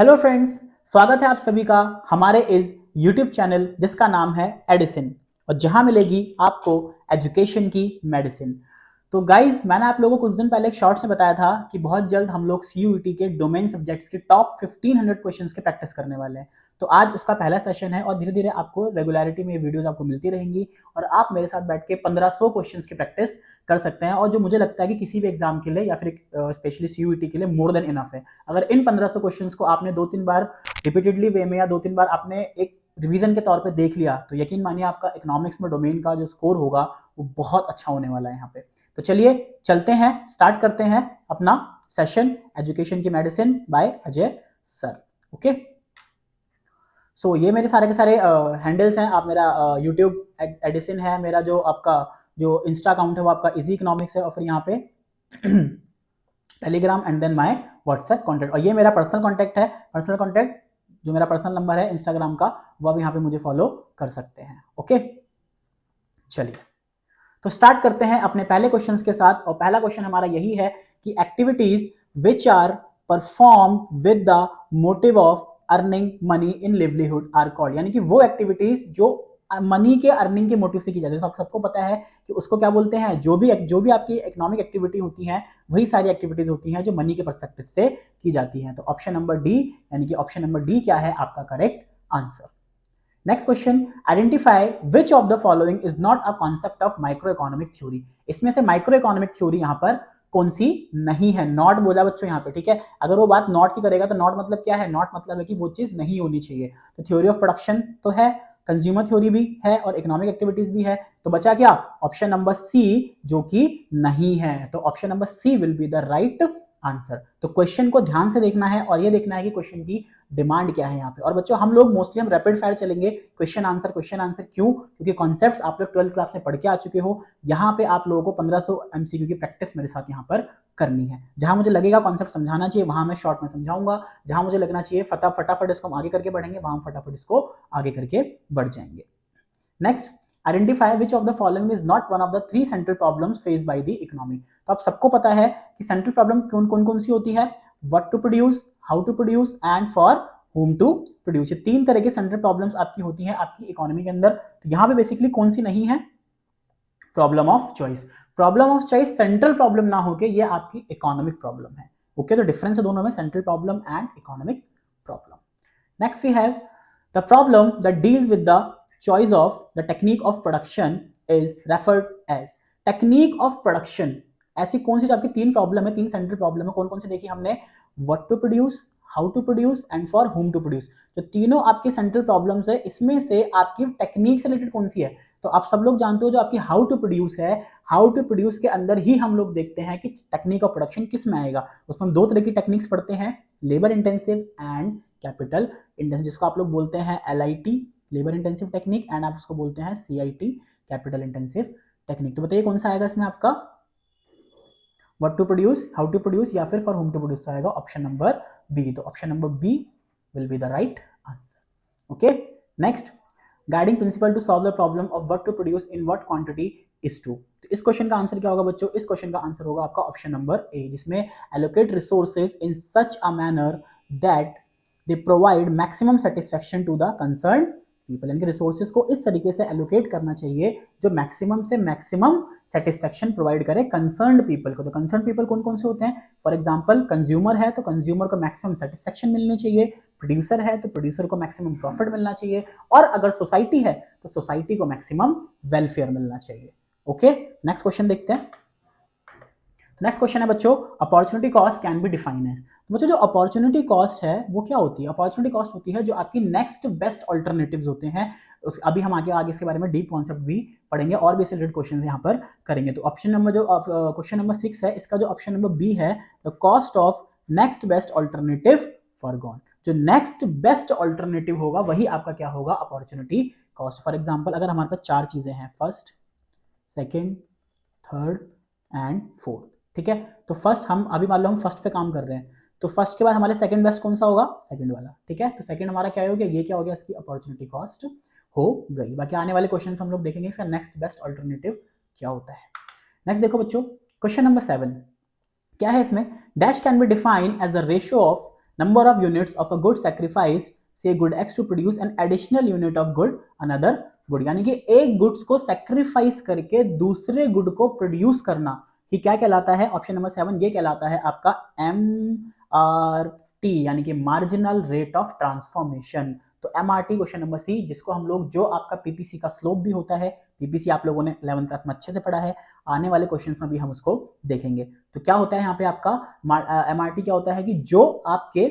Hello friends, स्वागत है आप सभी का हमारे इस यूट्यूब चैनल जिसका नाम है एडिसन और जहां मिलेगी आपको एजुकेशन की मेडिसिन। तो गाइस, मैंने आप लोगों को कुछ दिन पहले एक शॉर्ट्स में बताया था कि बहुत जल्द हम लोग सीयूईटी के डोमेन सब्जेक्ट्स के टॉप 1500 क्वेश्चंस के प्रैक्टिस करने वाले हैं। तो आज उसका पहला सेशन है और धीरे धीरे आपको रेगुलरिटी में ये वीडियोस आपको मिलती रहेंगी और आप मेरे साथ बैठ के 1500 क्वेश्चंस की प्रैक्टिस कर सकते हैं और जो मुझे लगता है कि किसी भी एग्जाम के लिए या फिर स्पेशली सीयूईटी के लिए मोर देन इनफ है। अगर इन 1500 क्वेश्चंस को आपने 2-3 बार रिपीटेडली वे में या 2-3 बार आपने एक रिवीजन के तौर पे देख लिया तो यकीन मानिए आपका इकोनॉमिक्स में डोमेन का जो स्कोर होगा वो बहुत अच्छा होने वाला है यहाँ पे। तो चलिए चलते हैं, स्टार्ट करते हैं अपना सेशन एजुकेशन की medicine by Ajay sir. Okay, so ये मेरे सारे के सारे हैंडल्स हैं। आप मेरा यूट्यूब एडिसन है, मेरा जो आपका जो इंस्टा अकाउंट है वो आपका इजी इकोनॉमिक्स है और फिर यहाँ पे Telegram and then my WhatsApp contact. और ये मेरा पर्सनल कॉन्टैक्ट है, पर्सनल कॉन्टैक्ट जो मेरा पर्सनल नंबर है इंस्टाग्राम का वो आप यहाँ पे मुझे फॉलो कर सकते हैं। ओके, चलिए तो स्टार्ट करते हैं अपने पहले क्वेश्चन के साथ। और पहला क्वेश्चन हमारा यही है कि activities which are perform with the motive of earning money in livelihood are called, यानी कि वो एक्टिविटीज जो मनी के अर्निंग के मोटिव से की जाती है। सबको पता है कि उसको क्या बोलते हैं, जो भी आपकी इकोनॉमिक एक्टिविटी होती है वही सारी एक्टिविटीज होती हैं जो मनी के पर्सपेक्टिव से की जाती हैं। तो ऑप्शन नंबर डी, यानी कि ऑप्शन नंबर डी क्या है आपका correct answer. Next question, identify which of the following is not a concept of micro economic theory. इसमें से माइक्रो इकोनॉमिक थ्योरी यहां पर कौन सी नहीं है। नॉट बोला बच्चों यहाँ पे, ठीक है। अगर वो बात नॉट की करेगा तो नॉट मतलब क्या है, नॉट मतलब है कि वो चीज नहीं होनी चाहिए। तो थ्योरी ऑफ प्रोडक्शन तो है, कंज्यूमर थ्योरी भी है और इकोनॉमिक एक्टिविटीज भी है। तो बचा क्या, ऑप्शन नंबर सी जो कि नहीं है। तो option number C will be the right answer. तो क्वेश्चन को ध्यान से देखना है और ये देखना है कि क्वेश्चन की डिमांड क्या है यहाँ पे। और बच्चों हम लोग मोस्टली हम रैपिड फायर चलेंगे, क्वेश्चन आंसर। क्यों? क्योंकि कॉन्सेप्ट्स आप लोग 12th क्लास में पढ़ के आ चुके हो। यहाँ पे आप लोगों को 1500 एमसीक्यू की प्रैक्टिस मेरे साथ यहाँ पर करनी है। जहां मुझे लगेगा कॉन्सेप्ट समझाना चाहिए वहां मैं शॉर्ट में समझाऊंगा, जहां मुझे लगना चाहिए फटाफट इसको हम आगे करके बढ़ेंगे वहां हम फटाफट इसको आगे करके बढ़ जाएंगे। Next, identify which of the following is not one of the 3 central problems faced by the economy. तो आप सबको पता है कि सेंट्रल प्रॉब्लम कौन सी होती है, what to produce, how to produce and for whom to produce। ये 3 तरह की सेंट्रल प्रॉब्लम्स आपकी होती हैं आपकी इकोनॉमी के अंदर। तो यहाँ पे बेसिकली कौन सी नहीं है, problem of choice. Problem of choice central problem ना होके ये आपकी इकोनॉमिक प्रॉब्लम है। ओके, तो डिफरेंस है दोनों में, central problem and economic problem. Next we have the problem that deals with the choice of the technique of production is referred as। Technique of production, ऐसी कौन सी जो आपकी 3 प्रॉब्लम है, 3 सेंट्रल प्रॉब्लम है, कौन कौन सी देखी हमने, what to produce, how to produce and for whom to produce. जो तीनों आपकी सेंट्रल प्रॉब्लम्स है इसमें से आपकी टेक्निक से रिलेटेड कौन सी है। तो आप सब लोग जानते हो जो आपकी हाउ टू प्रोड्यूस है, हाउ टू प्रोड्यूस के अंदर ही हम लोग देखते हैं कि टेक्निक ऑफ प्रोडक्शन किस में आएगा। उसमें हम 2 तरह की टेक्निक्स पढ़ते हैं, labour intensive and capital intensive, जिसको आप लोग बोलते हैं LIT labour intensive technique and आप उसको बोलते हैं CIT कैपिटल इंटेंसिव टेक्निक। तो बताइए कौन सा आएगा इसमें आपका, what to produce, how to produce या फिर फॉर होम टू प्रोड्यूस आएगा ऑप्शन नंबर बी। तो option number B will be the right answer. Okay, next, guiding principle to solve the problem of what to produce in what quantity is to. तो इस question का answer क्या होगा बच्चों, इस question का answer होगा आपका ऑप्शन नंबर ए, जिसमें allocate resources in such a manner that they provide maximum satisfaction to the concern people. यानी कि रिसोर्सेज को इस तरीके से एलोकेट करना चाहिए जो मैक्सिमम से मैक्सिमम सेटिस्फैक्शन प्रोवाइड करे कंसर्न्ड पीपल को। तो कंसर्न पीपल कौन कौन से होते हैं, फॉर एग्जांपल कंज्यूमर है तो कंज्यूमर को मैक्सिमम सेटिस्फैक्शन मिलनी चाहिए, प्रोड्यूसर है तो प्रोड्यूसर को मैक्सिमम प्रॉफिट मिलना चाहिए, और अगर सोसाइटी है तो सोसाइटी को मैक्सिमम वेलफेयर मिलना चाहिए। ओके, नेक्स्ट क्वेश्चन देखते हैं। नेक्स्ट क्वेश्चन है बच्चों, opportunity cost can be define as. तो बच्चों जो अपॉर्चुनिटी कॉस्ट है वो क्या होती है, अपॉर्चुनिटी कॉस्ट होती है जो आपकी नेक्स्ट बेस्ट ऑल्टरनेटिव्स होते हैं। अभी हम आगे इसके बारे में डीप कॉन्सेप्ट भी पढ़ेंगे और भी रिलेटेड क्वेश्चन यहाँ पर करेंगे। तो ऑप्शन नंबर जो क्वेश्चन नंबर 6 है इसका जो ऑप्शन नंबर बी है, the cost of next best alternative foregone. जो नेक्स्ट बेस्ट ऑल्टरनेटिव होगा वही आपका क्या होगा, अपॉर्चुनिटी कॉस्ट। फॉर एग्जाम्पल अगर हमारे पास 4 चीजें हैं, first, second, third and fourth, ठीक है। तो फर्स्ट हम अभी मान लो हम फर्स्ट पे काम कर रहे हैं, तो फर्स्ट के बाद हमारे सेकंड बेस्ट कौन सा होगा, सेकंड वाला, ठीक है। तो सेकंड हमारा क्या हो गया, ये क्या हो गया, इसकी अपॉर्चुनिटी कॉस्ट हो गई। बाकी आने वाले क्वेश्चन हम लोग देखेंगे इसका नेक्स्ट बेस्ट ऑल्टरनेटिव क्या होता है। नेक्स्ट देखो बच्चों, क्वेश्चन नंबर 7 क्या है इसमें, dash can be define as the ratio of number of units of a good sacrifice से good x to produce an additional unit of good another good, यानी कि एक गुड्स को सैक्रिफाइस करके दूसरे गुड को प्रोड्यूस करना ही क्या कहलाता है, ऑप्शन नंबर 7 ये कहलाता है आपका MRT, यानी कि मार्जिनल रेट ऑफ ट्रांसफॉर्मेशन। तो MRT क्वेश्चन नंबर सी, जिसको हम लोग, जो आपका पीपीसी का स्लोप भी होता है, पीपीसी आप लोगों ने 11th क्लास में अच्छे से पढ़ा है, आने वाले क्वेश्चंस में भी हम उसको देखेंगे। तो क्या होता है यहाँ पे आपका MRT क्या होता है कि जो आपके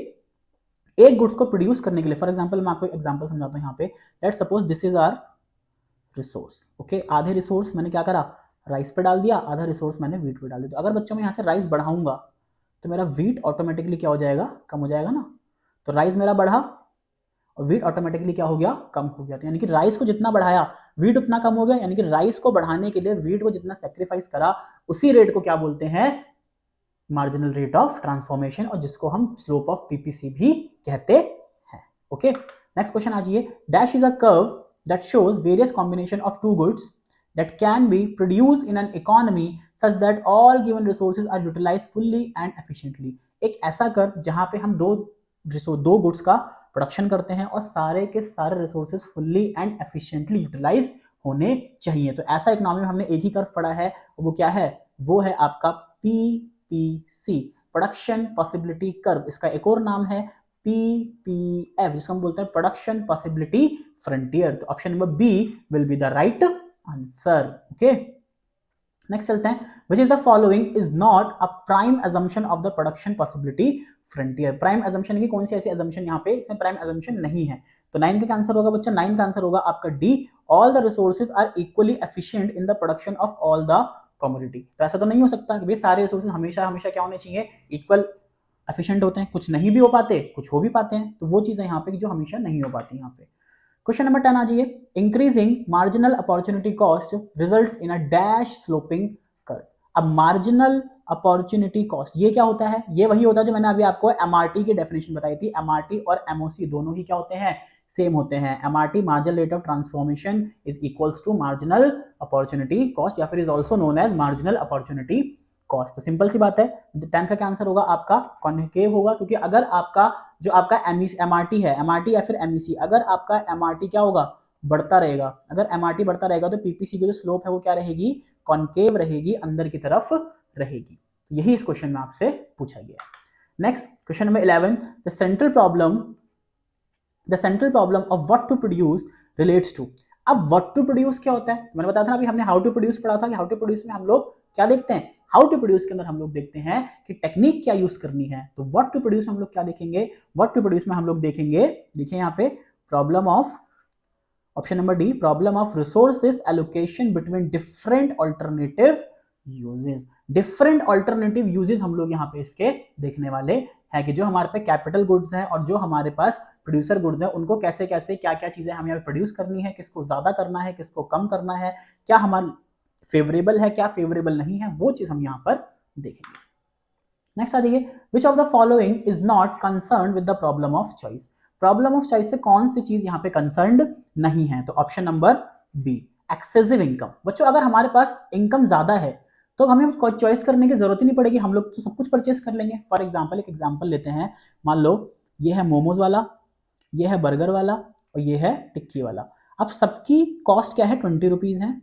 एक गुड्स को प्रोड्यूस करने के लिए, फॉर एग्जांपल मैं आपको एग्जांपल समझाता हूँ यहाँ पे, let's suppose this is our resource, okay, आधे रिसोर्स मैंने क्या करा, राइस पे डाल दिया, आधा रिसोर्स मैंने वीट पे डाल दिया। तो अगर बच्चों में यहाँ से राइस बढ़ाऊंगा तो मेरा वीट ऑटोमेटिकली क्या हो जाएगा, कम हो जाएगा ना। तो राइस मेरा बढ़ा और वीट ऑटोमेटिकली क्या हो गया, कम हो गया। तो यानी कि राइस को जितना बढ़ाया वीट उतना कम हो गया, यानी कि राइस को बढ़ाने के लिए वीट को जितना सेक्रीफाइस करा उसी रेट को क्या बोलते हैं, मार्जिनल रेट ऑफ ट्रांसफॉर्मेशन, और जिसको हम स्लोप ऑफ पीपीसी भी कहते हैं। ओके, नेक्स्ट क्वेश्चन आ जाइए। Dash is a curve that shows various combination of two goods that can be produced in an economy such that all given resources are utilized fully and efficiently। एक ऐसा curve जहां पे हम दो goods का production करते हैं और सारे के सारे resources fully and efficiently utilize होने चाहिए। तो ऐसा इकोनॉमी में हमने एक ही कर्व पढ़ा है, वो क्या है, वो है आपका पीपीसी, प्रोडक्शन पॉसिबिलिटी कर्व। इसका एक और नाम है पीपीएफ, जिसको हम बोलते हैं प्रोडक्शन पॉसिबिलिटी फ्रंटियर। तो option number B will be the right answer. Okay, next चलते हैं। Which is the following is not a prime assumption of the production possibility frontier. Prime assumption की कौन सी ऐसी assumption यहाँ पे, इसमें प्राइम assumption नहीं है। तो 9 का आंसर होगा बच्चा, 9 का आंसर होगा आपका D, all the resources are equally efficient in the production of all the commodity. तो ऐसा तो नहीं हो सकता कि भाई सारे रिसोर्सेज हमेशा हमेशा क्या होने चाहिए, इक्वल एफिशिएंट होते हैं, कुछ नहीं भी हो पाते, कुछ हो भी पाते हैं। तो वो चीजें यहाँ पे जो हमेशा नहीं हो पाती यहाँ पे। क्वेश्चन नंबर 10 आ जाइए। Increasing marginal opportunity cost results in a dash sloping curve. अब मार्जिनल अपॉर्चुनिटी कॉस्ट ये क्या होता है, ये वही होता है जो मैंने अभी आपको एमआरटी की डेफिनेशन बताई थी। एमआरटी और एमओसी दोनों ही क्या होते हैं, सेम होते हैं। MRT marginal rate of transformation is equals to marginal opportunity cost, या फिर is also known as marginal opportunity cost. तो सिंपल सी बात है, 10th का आंसर होगा आपका कॉन्केव होगा, क्योंकि अगर आपका जो आपका एमआरटी है, एमआरटी या फिर एमईसी, अगर आपका एमआरटी क्या होगा, बढ़ता रहेगा, अगर एमआरटी बढ़ता रहेगा तो पीपीसी की जो स्लोप है वो क्या रहेगी, कॉन्केव रहेगी, अंदर की तरफ रहेगी। तो यही इस क्वेश्चन में आपसे पूछा गया। Next question number 11, the central problem of what to produce relates to. अब व्हाट टू प्रोड्यूस क्या होता है, मैंने बताया था ना अभी, हमने हाउ टू प्रोड्यूस पढ़ा था कि हाउ टू प्रोड्यूस में हम लोग क्या देखते हैं, हाउ टू प्रोड्यूस के अंदर हम लोग देखते हैं कि टेक्निक क्या यूज करनी है। तो व्हाट टू प्रोड्यूस में हम लोग क्या देखेंगे, व्हाट टू प्रोड्यूस में हम लोग देखेंगे, देखिए यहाँ पे problem of, option number D, problem of resources allocation between different alternative uses. Different alternative uses हम लोग यहाँ पे इसके देखने वाले हैं कि जो हमारे पे कैपिटल गुड्स हैं और जो हमारे पास प्रोड्यूसर गुड्स हैं, उनको कैसे कैसे क्या क्या चीजें हमें यहाँ पे प्रोड्यूस करनी है, किसको ज्यादा करना है, किसको कम करना है, क्या हमारा फेवरेबल है, क्या फेवरेबल नहीं है, वो चीज हम यहाँ पर देखेंगे। नेक्स्ट आ जाइए, which of the following is not concern with the problem of choice. Problem of choice से कौन सी चीज यहाँ पे कंसर्न्ड नहीं है, तो option number B, excessive income. बच्चों अगर हमारे पास इनकम ज्यादा है तो हमें कोई चॉइस करने की जरूरत ही नहीं पड़ेगी, हम लोग तो सब कुछ परचेस कर लेंगे। फॉर एग्जाम्पल, एक एग्जाम्पल लेते हैं, मान लो ये है मोमोज वाला, ये है बर्गर वाला और ये है टिक्की वाला। अब सबकी कॉस्ट क्या है, 20 रुपीज है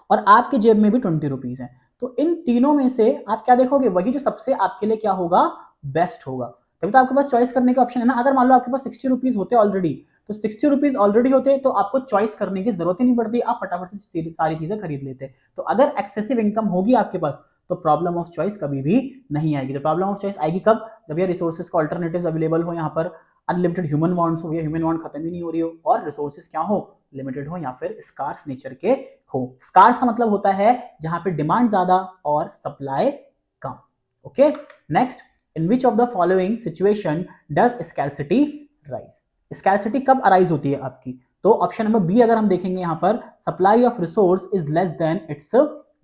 और आपके जेब में भी 20 रुपीज है। तो इन तीनों में से आप क्या देखोगे, वही जो सबसे आपके लिए क्या होगा, बेस्ट होगा। तभी तो आपके पास चॉइस करने का ऑप्शन है ना। अगर मान लो आपके पास 60 रुपीज होते ऑलरेडी, तो 60 रुपीज ऑलरेडी होते तो आपको चॉइस करने की जरूरत ही नहीं पड़ती, आप फटाफट से सारी चीजें खरीद लेते। तो अगर एक्सेसिव इनकम होगी आपके पास तो प्रॉब्लम ऑफ चॉइस कभी भी नहीं आएगी। तो प्रॉब्लम ऑफ चॉइस आएगी कब, जब ये रिसोर्सेज का ऑल्टरनेटिव्स अवेलेबल हो, यहाँ पर अनलिमिटेड ह्यूमन वांट्स हो, या ह्यूमन वांट खत्म ही नहीं हो रही हो, और रिसोर्सेज क्या हो, लिमिटेड हो या फिर स्कार्स नेचर के हो। स्कार्स का मतलब होता है जहां पे डिमांड ज्यादा और supply come. Okay, next, in which of the following situation does scarcity rise. Scarcity कब अराइज होती है आपकी, तो ऑप्शन नंबर बी अगर हम देखेंगे यहाँ पर, supply of resource is less than it's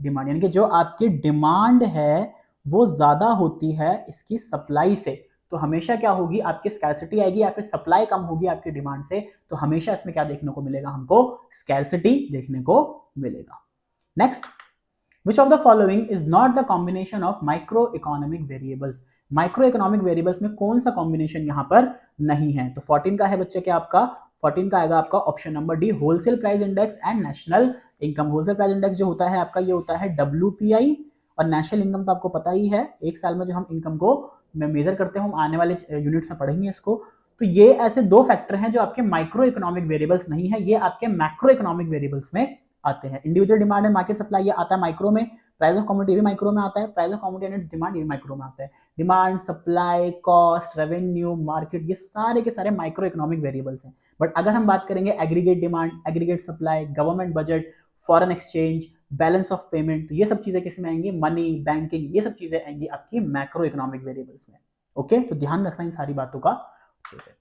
demand, यानी कि जो आपकी डिमांड है वो ज्यादा होती है इसकी सप्लाई से, तो हमेशा क्या होगी, आपकी स्कैर्सिटी आएगी, या फिर सप्लाई कम होगी आपकी डिमांड से, तो हमेशा इसमें क्या देखने को मिलेगा, हमको स्कैर्सिटी देखने को मिलेगा। Next, which of the following is not the combination of micro economic variables, micro economic variables में कौन सा कॉम्बिनेशन यहां पर नहीं है? तो 14 का है बच्चे क्या आपका, 14 का आएगा आपका option number D, wholesale price index and national income. Wholesale price index जो होता है आपका ये होता है WPI, और नेशनल इनकम तो आपको पता ही है, एक साल में जो हम इनकम को मेजर करते हैं, हम आने वाले यूनिट्स में पढ़ेंगे इसको। तो ये ऐसे दो फैक्टर हैं जो आपके माइक्रो इकोनॉमिक वेरिएबल्स नहीं है, ये आपके मैक्रो इकोनॉमिक वेरिएबल्स में आते हैं। Individual demand and market supply ये आता है माइक्रो में, प्राइस ऑफ कमोडिटी भी माइक्रो में आता है, price of commodity and demand ये माइक्रो में आता है। Demand, supply, cost, revenue, market, ये सारे के सारे माइक्रो इकोनॉमिक वेरिएबल्स हैं। बट अगर हम बात करेंगे aggregate demand, aggregate supply, government budget, foreign exchange, balance of payment, तो ये सब चीजें किस में आएंगी? मनी, बैंकिंग, ये सब चीजें आएंगी आपकी मैक्रो इकोनॉमिक वेरिएबल्स में। ओके, तो ध्यान रखना इन सारी बातों का अच्छे से।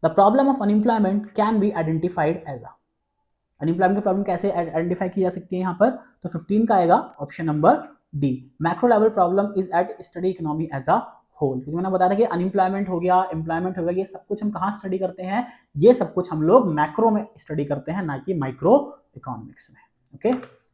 The problem of unemployment can be identified as a, unemployment की प्रॉब्लम कैसे आइडेंटिफाई की जा सकती है यहाँ पर? तो 15 का आएगा option number D, macro level problem is at study economy as a whole. क्योंकि मैंने बताया कि अनएम्प्लॉयमेंट हो गया, एम्प्लॉयमेंट हो गया, ये सब कुछ हम कहाँ स्टडी करते हैं? ये सब कुछ हम लोग मैक्रो में स्टडी करते हैं, ना कि माइक्रो इकोनॉमिक्स में। Okay,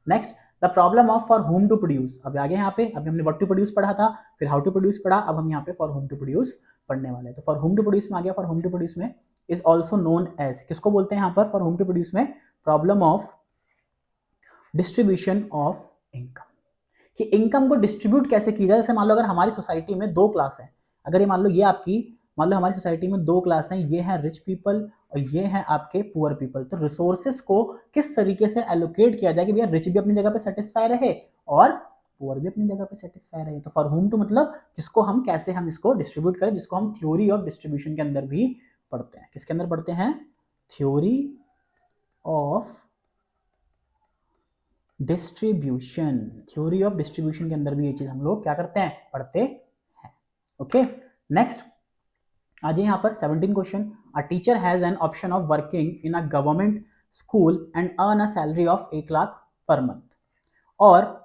next, the problem of for whom to produce. अब आगे यहाँ पे अभी हमने व्हाट टू प्रोड्यूस पढ़ा था, फिर हाउ टू प्रोड्यूस पढ़ा, अब हम यहाँ पे फॉर होम टू प्रोड्यूस पढ़ने वाले हैं। तो फॉर होम टू प्रोड्यूस में आ गया, फॉर होम टू प्रोड्यूस में इज ऑल्सो नोन एज, किसको बोलते हैं यहाँ पर फॉर होम टू प्रोड्यूस में? Problem of distribution of income, कि इनकम को डिस्ट्रीब्यूट कैसे की जाए। जैसे मान लो अगर हमारी सोसाइटी में दो क्लास है, अगर ये मान लो ये आपकी, मान लो हमारी सोसाइटी में दो क्लास हैं, ये है रिच पीपल और ये है आपके पुअर पीपल, तो रिसोर्सेस को किस तरीके से एलोकेट किया जाए कि भैया रिच भी अपनी जगह पे सेटिस्फाई रहे और पुअर भी अपनी जगह पे सेटिस्फाई रहे। तो फॉर होम टू मतलब किसको हम, कैसे हम इसको डिस्ट्रीब्यूट करें, जिसको हम थ्योरी ऑफ डिस्ट्रीब्यूशन के अंदर भी पढ़ते हैं। किसके अंदर पढ़ते हैं? Theory of distribution, theory of distribution के अंदर भी ये चीज हम लोग क्या करते हैं? पढ़ते हैं। ओके, नेक्स्ट आ जाइए यहाँ पर 17 question. A teacher has an option of working in a government school and earn a salary of 1 lakh per month, और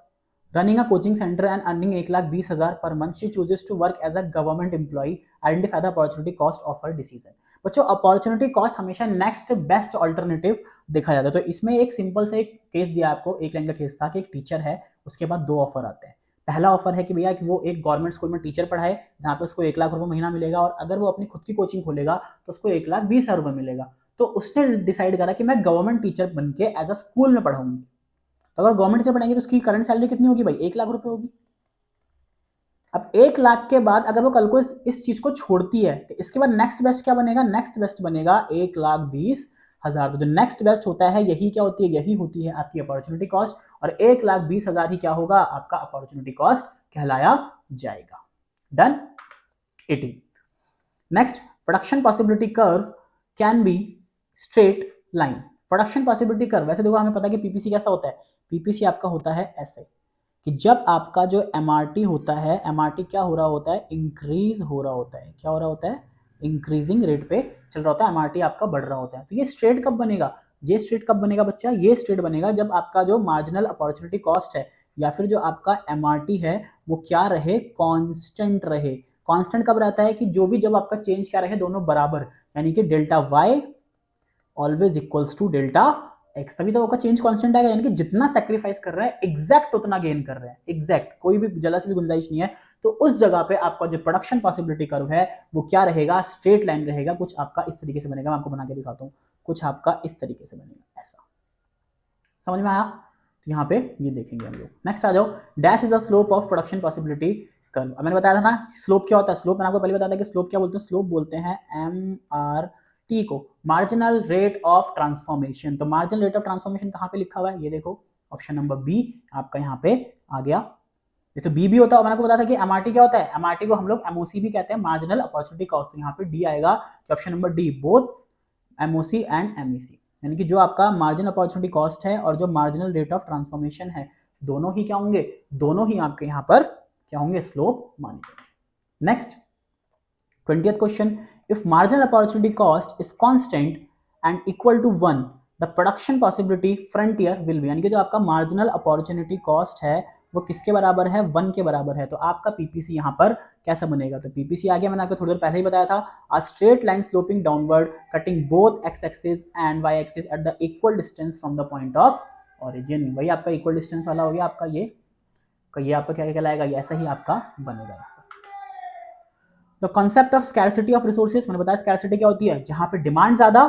running a coaching center and earning 1,20,000 per month, she chooses to work as a government employee. Identify the opportunity cost of her decision. बच्चों, opportunity cost हमेशा next best alternative देखा जाता है। तो इसमें एक simple से एक केस दिया आपको, एक लाइन का केस था कि एक टीचर है, उसके बाद दो ऑफर आते हैं। पहला ऑफर है कि भैया कि वो एक गवर्नमेंट स्कूल में टीचर पढ़ाए जहाँ पे उसको 1 लाख रुपए महीना मिलेगा, और अगर वो अपनी खुद की कोचिंग खोलेगा तो उसको 1,20,000 रुपए मिलेगा। तो उसने डिसाइड करा कि मैं गवर्नमेंट टीचर बन के एज अ स्कूल में पढ़ाऊंगी। तो अगर गवर्नमेंट टीचर पढ़ेंगे तो उसकी करंट सैलरी कितनी होगी भाई? 1 लाख रुपए होगी। अब 1 लाख के बाद अगर वो कल को इस चीज को छोड़ती है तो इसके बाद नेक्स्ट बेस्ट क्या बनेगा? नेक्स्ट बेस्ट बनेगा 1,20,000। तो जो नेक्स्ट बेस्ट होता है यही क्या होती है? यही होती है आपकी अपॉर्चुनिटी कॉस्ट, और 1,20,000 ही क्या होगा? आपका अपॉर्चुनिटी कॉस्ट कहलाया जाएगा। Done. 18। Next, production possibility curve can be straight line. Production possibility curve, वैसे देखो हमें पता है कि पीपीसी कैसा होता है। पीपीसी आपका होता है ऐसे कि जब आपका जो एमआरटी होता है, एमआरटी क्या हो रहा होता है? इंक्रीज हो रहा होता है। क्या हो रहा होता है? इंक्रीजिंग रेट पे चल रहा होता है, एमआरटी आपका बढ़ रहा होता है। तो ये स्ट्रेट कब बनेगा? ये स्ट्रेट कब बनेगा बच्चा? ये स्ट्रेट बनेगा जब आपका जो मार्जिनल अपॉर्चुनिटी कॉस्ट है या फिर जो आपका एमआरटी है वो क्या रहे? कांस्टेंट रहे। कांस्टेंट कब रहता है? कि जो भी जब आपका चेंज क्या रहे? दोनों बराबर, यानी कि delta Y always equals to delta X, तभी तो आपका चेंज कांस्टेंट आएगा। यानी कि जितना सैक्रिफाइस कर रहा है एग्जैक्ट उतना गेन कर रहे हैं, एग्जैक्ट, कोई भी जरा सी भी गुंजाइश नहीं है। तो उस जगह पे आपका जो प्रोडक्शन पॉसिबिलिटी कर्व है वो क्या रहेगा? स्ट्रेट लाइन रहेगा। कुछ आपका इस तरीके से बनेगा, मैं आपको बना के दिखाता हूँ। कुछ आपका इस तरीके से बनेगा, ऐसा। समझ में आया? तो यहाँ पे ये देखेंगे हम लोग। नेक्स्ट आ जाओ, dash is the slope of production possibility curve. अब मैंने बताया था ना स्लोप क्या होता है। स्लोप मैंने आपको पहले बताया था कि स्लोप क्या बोलते हैं? स्लोप बोलते हैं MRT को, मार्जिनल रेट ऑफ ट्रांसफॉर्मेशन। तो मार्जिनल रेट ऑफ ट्रांसफॉर्मेशन कहाँ पे लिखा हुआ है? ये देखो ऑप्शन नंबर बी आपका यहाँ पे आ गया। ये तो बी भी होता है। मैंने आपको बताया था कि एमआरटी क्या होता है? एमआरटी को हम लोग एमओसी भी कहते हैं, मार्जिनल अपॉर्चुनिटी कॉस्ट। तो यहाँ पे डी आएगा कि option number D, both MOC and MEC, यानी कि जो आपका मार्जिनल अपॉर्चुनिटी कॉस्ट है और जो मार्जिनल रेट ऑफ ट्रांसफॉर्मेशन है, दोनों ही क्या होंगे? दोनों ही आपके यहाँ पर क्या होंगे? स्लोप माने जाएंगे। Next 20th question, if marginal opportunity cost is constant and equal to 1, the production possibility frontier will be, यानी कि जो आपका मार्जिनल अपॉर्चुनिटी कॉस्ट है वो किसके बराबर है? 1 के बराबर है। तो आपका पीपीसी यहाँ पर कैसा बनेगा? तो पीपीसी आ गया, मैंने आपको थोड़ी देर पहले ही बताया था, a straight line sloping downward cutting both X axis and Y axis at the equal distance from the point of origin, वही आपका इक्वल डिस्टेंस वाला हो गया आपका ये आपका क्या कहलाएगा, ये ऐसा ही आपका बनेगा। The concept of scarcity of resources, मैंने बताया स्कैरसिटी क्या होती है, जहां पे डिमांड ज्यादा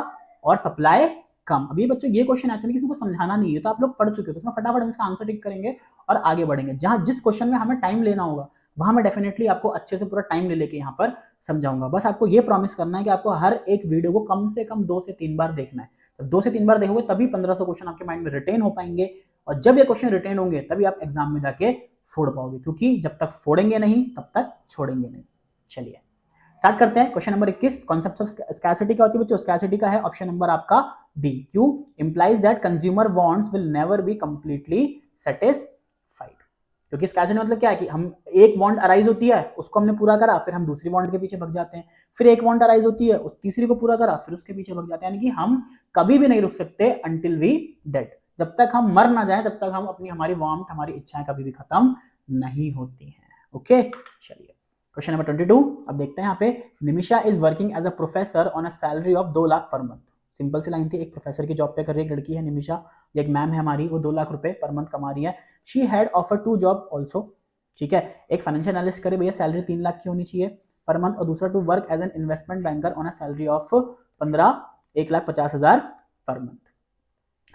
और सप्लाई कम। अभी बच्चों ये क्वेश्चन ऐसे नहीं कि इसमें कुछ समझाना नहीं है, तो आप लोग पढ़ चुके हो, तो इसमें फटाफट हम इसका आंसर टिक करेंगे और आगे बढ़ेंगे। जहां जिस क्वेश्चन में हमें टाइम लेना होगा वहां मैं डेफिनेटली आपको अच्छे से पूरा टाइम ले लेके यहाँ पर समझाऊंगा। बस आपको ये प्रॉमिस करना है कि आपको हर एक वीडियो को कम से कम 2 से 3 बार देखना है। जब 2 से 3 बार देखोगे तभी 1500 क्वेश्चन आपके माइंड में रिटेन हो पाएंगे, और जब ये क्वेश्चन रिटेन होंगे तभी आप एग्जाम में जाके फोड़ पाओगे, क्योंकि जब तक फोड़ेंगे नहीं तब तक छोड़ेंगे नहीं। चलिए स्टार्ट करते हैं। Question number 21, concept of scarcity क्या होती है बच्चों? स्कैरसिटी का है ऑप्शन नंबर आपका D, Q implies that consumer wants will never be completely satisfied. क्योंकि स्कैरसिटी मतलब क्या है कि हम एक वांट अराइज होती है, उसको हमने पूरा करा, फिर हम दूसरी वांट के पीछे भग जाते हैं, फिर एक वांट अराइज होती है, उस तीसरी को पूरा करा, फिर उसके पीछे भग जाते हैं। यानी कि हम कभी भी नहीं रुक सकते अंटिल वी डेड, जब तक हम मर ना जाए तब तक हम हमारी वांट, हमारी इच्छाएं कभी भी खत्म नहीं होती हैं। ओके चलिए क्वेश्चन नंबर 22, अब देखते हैं यहाँ पे। Nimisha is working as a professor on a salary of 2 lakh per month. Simple C line थी, एक प्रोफेसर की जॉब पे कर रही है एक लड़की है निमिषा, एक मैम है हमारी, वो 2 लाख रुपए पर मंथ कमा रही है। She had offer 2 job also, ठीक है, एक फाइनेंशियल एनालिस्ट करे भैया सैलरी 3 लाख की होनी चाहिए पर मंथ, और दूसरा to work as an investment banker on a salary of 1,50,000 per month.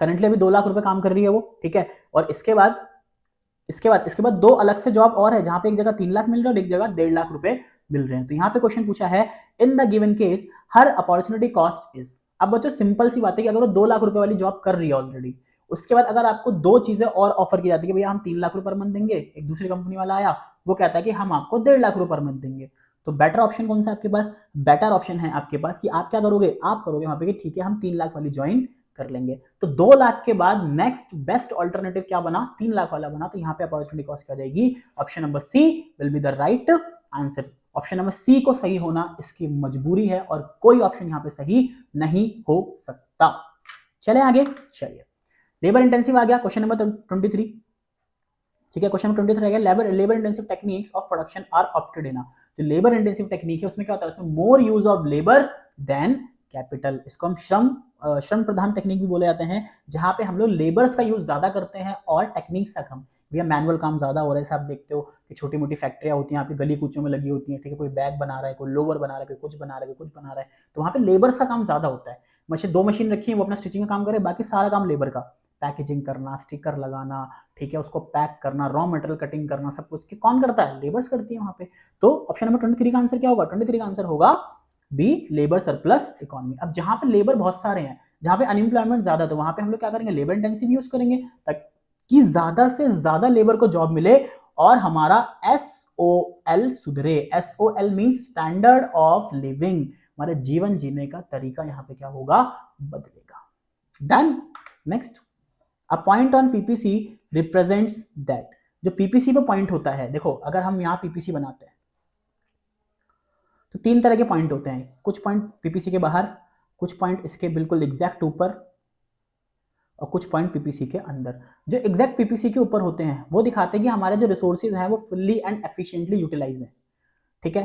Currently अभी 2 लाख रुपए काम कर रही है वो, ठीक है, और इसके बाद 2 अलग से जॉब और है जहां पे एक जगह 3 लाख मिल रहा है और एक जगह 1.5 लाख रुपए मिल रहे हैं। तो यहाँ पे क्वेश्चन पूछा है in the given case her opportunity cost is. अब बच्चों सिंपल सी बात है कि अगर वो 2 लाख रुपए वाली जॉब कर रही है ऑलरेडी, उसके बाद अगर आपको 2 चीजें और ऑफर की जाती है कि भैया हम 3 लाख रुपए पर मंथ देंगे, एक दूसरी कंपनी वाला आया वो कहता है कि हम आपको 1.5 लाख रुपए पर मंथ देंगे, तो बेटर ऑप्शन कौन सा है आपके पास? बेटर ऑप्शन है आपके पास कि आप क्या करोगे, आप करोगे वहां पे कि ठीक है हम 3 लाख वाली ज्वाइन कर लेंगे। तो 2 लाख के बाद नेक्स्ट बेस्ट ऑल्टरनेटिव क्या बना? 3 लाख वाला बना। तो यहाँ पे अपॉर्चुनिटी कॉस्ट क्या जाएगी? Option number C will be the right answer. Option number C को सही होना इसकी मजबूरी है और कोई ऑप्शन यहाँ पे सही नहीं हो सकता। चले आगे, चलिए लेबर इंटेंसिव आ गया क्वेश्चन नंबर 23, ठीक है। क्वेश्चन नंबर 23 आ गया, labour intensive techniques of production are opted in. जो लेबर इंटेंसिव टेक्निक है उसमें क्या होता है, उसमें more use of labour than capital. इसको हम श्रम प्रधान टेक्निक भी बोले जाते हैं, जहां पे हम लोग लेबर्स का यूज ज्यादा करते हैं और टेक्निक्स का कम। भैया मैनुअल काम ज्यादा हो रहा है, आप देखते हो कि छोटी मोटी फैक्ट्रियां होती हैं आपकी गली कूचों में लगी होती हैं, ठीक है, कोई बैग बना रहा है, कोई लोवर बना रहा है, कोई कुछ बना रहा है, कोई कुछ बना रहा है, तो वहां पे लेबर्स का काम ज्यादा होता है। मशीन 2 मशीन रखी है वो अपना स्टिचिंग का काम करे, बाकी सारा काम लेबर का, पैकेजिंग करना, स्टिकर लगाना, ठीक है, उसको पैक करना, रॉ मटेरियल कटिंग करना, सब कुछ कौन करता है? लेबर्स करती है वहां पे। तो ऑप्शन नंबर 23 का आंसर क्या होगा? 23 का आंसर होगा बी, लेबर सरप्लस इकोनॉमी। अब जहां पे लेबर बहुत सारे हैं, जहां पे अनएम्प्लॉयमेंट ज्यादा, तो वहां पे हम लोग क्या करेंगे? लेबर इंटेंसिव यूज करेंगे ताकि ज्यादा से ज्यादा लेबर को जॉब मिले और हमारा SOL सुधरे। SOL means standard of living, हमारे जीवन जीने का तरीका यहाँ पे क्या होगा? बदलेगा। Done. Next, a point on PPC represents that. जो पीपीसी पे पॉइंट होता है, देखो अगर हम यहाँ पीपीसी बनाते हैं तो 3 तरह के पॉइंट होते हैं, कुछ पॉइंट पीपीसी के बाहर, कुछ पॉइंट इसके बिल्कुल एग्जैक्ट ऊपर और कुछ पॉइंट पीपीसी के अंदर। जो एग्जैक्ट पीपीसी के ऊपर होते हैं वो दिखाते हैं कि हमारे जो रिसोर्सेज हैं वो फुल्ली एंड एफिशिएंटली यूटिलाइज हैं, ठीक है,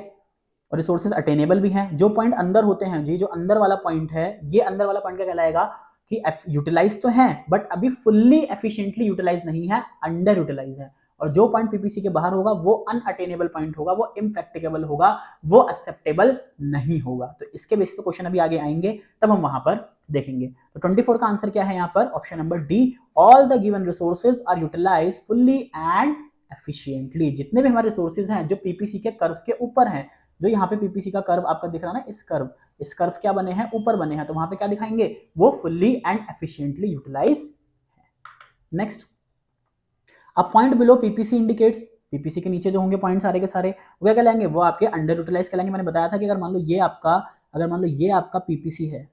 और रिसोर्सेज अटेनेबल भी हैं। जो पॉइंट अंदर होते हैं, जी जो अंदर वाला पॉइंट है, ये अंदर वाला पॉइंट क्या कहलाएगा कि यूटिलाइज तो है बट अभी फुल्ली एफिशिएंटली यूटिलाइज नहीं है, अंडर यूटिलाइज है। और जो पॉइंट पीपीसी के बाहर होगा वो अनअटेनेबल पॉइंट होगा, वो इम्प्रैक्टिकेबल होगा, वो एक्सेप्टेबल नहीं होगा। तो इसके बेसिस पे क्वेश्चन अभी आगे आएंगे तब हम वहां पर देखेंगे। तो 24 का आंसर क्या है यहाँ पर? Option number D, all the given resources are utilize fully and efficiently. जितने भी हमारे रिसोर्सेज हैं जो पीपीसी के कर्व के ऊपर हैं, जो यहाँ पे पीपीसी का कर्व आपका दिख रहा है ना, इस कर्व क्या बने हैं? ऊपर बने हैं, तो वहां पे क्या दिखाएंगे? वो फुल्ली एंड एफिशिएंटली यूटिलाइज है। Next, a point below PPC indicates. PPC के नीचे जो होंगे पॉइंट सारे के सारे वो क्या कहलाएंगे? वो आपके अंडर यूटिलाइज कहलाएंगे। मैंने बताया था कि अगर मान लो ये आपका पीपीसी है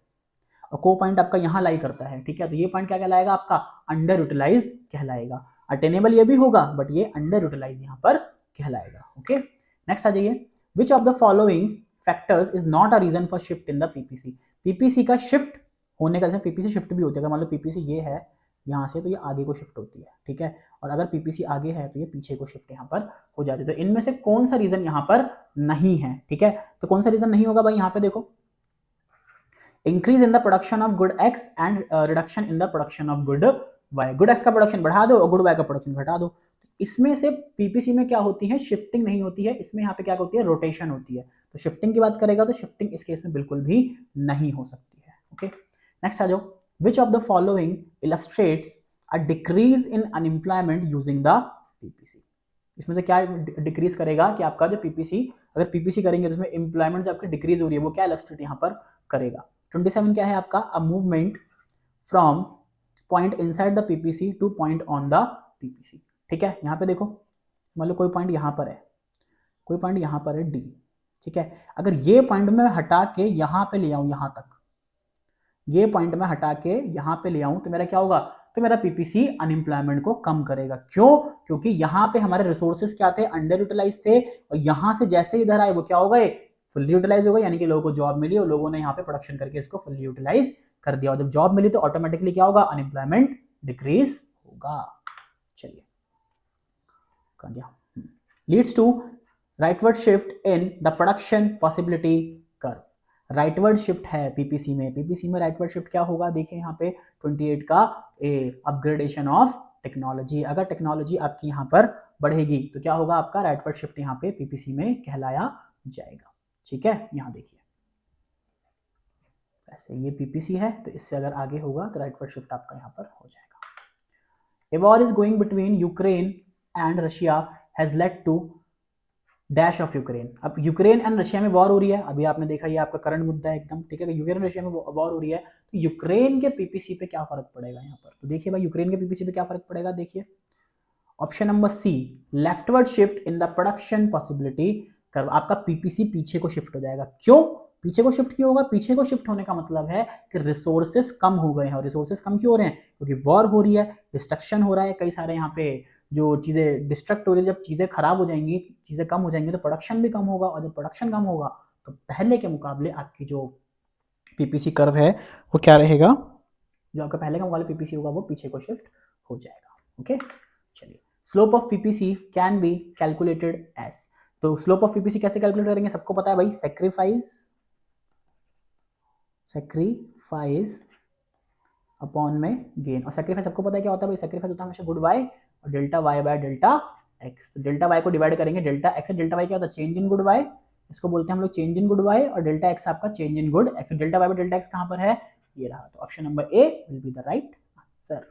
और को पॉइंट आपका यहाँ लाई करता है, ठीक है, तो ये पॉइंट क्या कहलाएगा? आपका अंडर यूटिलाइज कहलाएगा। अटेनेबल ये भी होगा बट ये अंडर यूटिलाइज यहाँ पर कहलाएगा। ओके, नेक्स्ट आ जाइए। Which of the following factors is not a reason for shift in the PPC. PPC का शिफ्ट होने का, जैसे पीपीसी शिफ्ट भी होती है, अगर मान लो पीपीसी ये है यहाँ से, तो ये आगे को शिफ्ट होती है, ठीक है, और अगर पीपीसी आगे है तो ये पीछे को शिफ्ट यहाँ पर हो जाती है। तो इनमें से कौन सा रीजन यहाँ पर नहीं है? ठीक है, तो कौन सा रीजन नहीं होगा भाई? यहाँ पे देखो, increase in the production of good X and reduction in the production of good Y, good X का प्रोडक्शन बढ़ा दो और गुड वाई का प्रोडक्शन घटा दो। इसमें से पीपीसी में क्या होती है, शिफ्टिंग नहीं होती है, इसमें यहाँ पे क्या होती है, रोटेशन होती है। तो शिफ्टिंग की बात करेगा तो शिफ्टिंग इस केस में बिल्कुल भी नहीं हो सकती है। ओके, नेक्स्ट आ जाओ, विच of the following illustrates a decrease in unemployment using the PPC. इसमें से क्या डिक्रीज करेगा कि आपका जो पीपीसी, अगर पीपीसी करेंगे तो उसमें एम्प्लॉयमेंट जो आपकी डिक्रीज हो रही है वो क्या इलस्ट्रेट यहाँ पर करेगा। 27 क्या है आपका, a movement from point inside the PPC two point on the PPC. ठीक है, यहाँ पे देखो मान लो कोई पॉइंट यहाँ पर है, कोई पॉइंट यहाँ पर है डी, ठीक है, अगर ये पॉइंट में हटा के यहाँ पे ले आऊं, यहाँ तक ये पॉइंट में हटा के यहाँ पे ले आऊं तो मेरा क्या होगा, तो मेरा पीपीसी अनएम्प्लॉयमेंट को कम करेगा। क्यों, क्योंकि यहाँ पे हमारे रिसोर्सेज क्या थे, अंडर यूटिलाइज थे, और यहाँ से जैसे इधर आए वो क्या हो गए, फुल्ली यूटिलाइज हो गए, यानी कि लोगों को जॉब मिली और लोगों ने यहाँ पे प्रोडक्शन करके इसको फुल्ली यूटिलाइज कर दिया। और जब जॉब मिली तो ऑटोमेटिकली क्या होगा, अनएम्प्लॉयमेंट डिक्रीज होगा। चलिए, कहाँ गया, leads to rightward shift in the production possibility curve. Rightward shift है पीपीसी में, पीपीसी में राइटवर्ड शिफ्ट क्या होगा, देखिए यहाँ पे 28 का ए, अपग्रेडेशन ऑफ टेक्नोलॉजी। अगर टेक्नोलॉजी आपकी यहाँ पर बढ़ेगी तो क्या होगा, आपका राइटवर्ड शिफ्ट यहाँ पे पीपीसी में कहलाया जाएगा। ठीक है, यहाँ देखिए ऐसे ये पीपीसी है तो इससे अगर आगे होगा तो राइटवर्ड शिफ्ट आपका यहाँ पर हो जाएगा। A war is going between Ukraine and Russia has led to dash of Ukraine. अब यूक्रेन एंड रशिया में वॉर हो रही है, अभी आपने देखा ये आपका करंट मुद्दा है एकदम, ठीक है, यूक्रेन रशिया में वॉर हो रही है, तो यूक्रेन के पीपीसी पे क्या फर्क पड़ेगा यहाँ पर, तो देखिए भाई यूक्रेन के पीपीसी पे क्या फर्क पड़ेगा, देखिए option number C, leftward shift in the production possibility curve. आपका पीपीसी पीछे को शिफ्ट हो जाएगा। क्यों पीछे को शिफ्ट क्यों होगा, पीछे को शिफ्ट होने का मतलब है कि रिसोर्सेस कम हो गए हैं, और रिसोर्सेस कम क्यों हो रहे हैं, क्योंकि वॉर हो रही है, डिस्ट्रक्शन हो रहा है, कई सारे यहाँ पे जो चीजें डिस्ट्रक्ट हो रही है, जब चीजें खराब हो जाएंगी, चीजें कम हो जाएंगी तो प्रोडक्शन भी कम होगा, और जब प्रोडक्शन कम होगा तो पहले के मुकाबले आपकी जो पीपीसी कर्व है वो क्या रहेगा, जो आपका पहले का मुकाबले पीपीसी होगा वो पीछे को शिफ्ट हो जाएगा। ओके, चलिए, slope of PPC can be calculated as. तो स्लोप ऑफ पीपीसी कैसे कैलकुलेट करेंगे, सबको पता है भाई, सैक्रिफाइस अपॉन में गेन। और सैक्रिफाइस सबको पता है क्या होता है भाई, सैक्रिफाइस होता है हमेशा गुड वाई और delta Y by delta X. तो डेल्टा वाई को डिवाइड करेंगे डेल्टा एक्स से, डेल्टा वाई क्या होता है, चेंज इन गुड वाई, इसको बोलते हैं हम लोग चेंज इन गुड वाई, और डेल्टा एक्स आपका change in good X. Delta Y by delta X कहां पर है, ये रहा, तो option number A will be the right answer.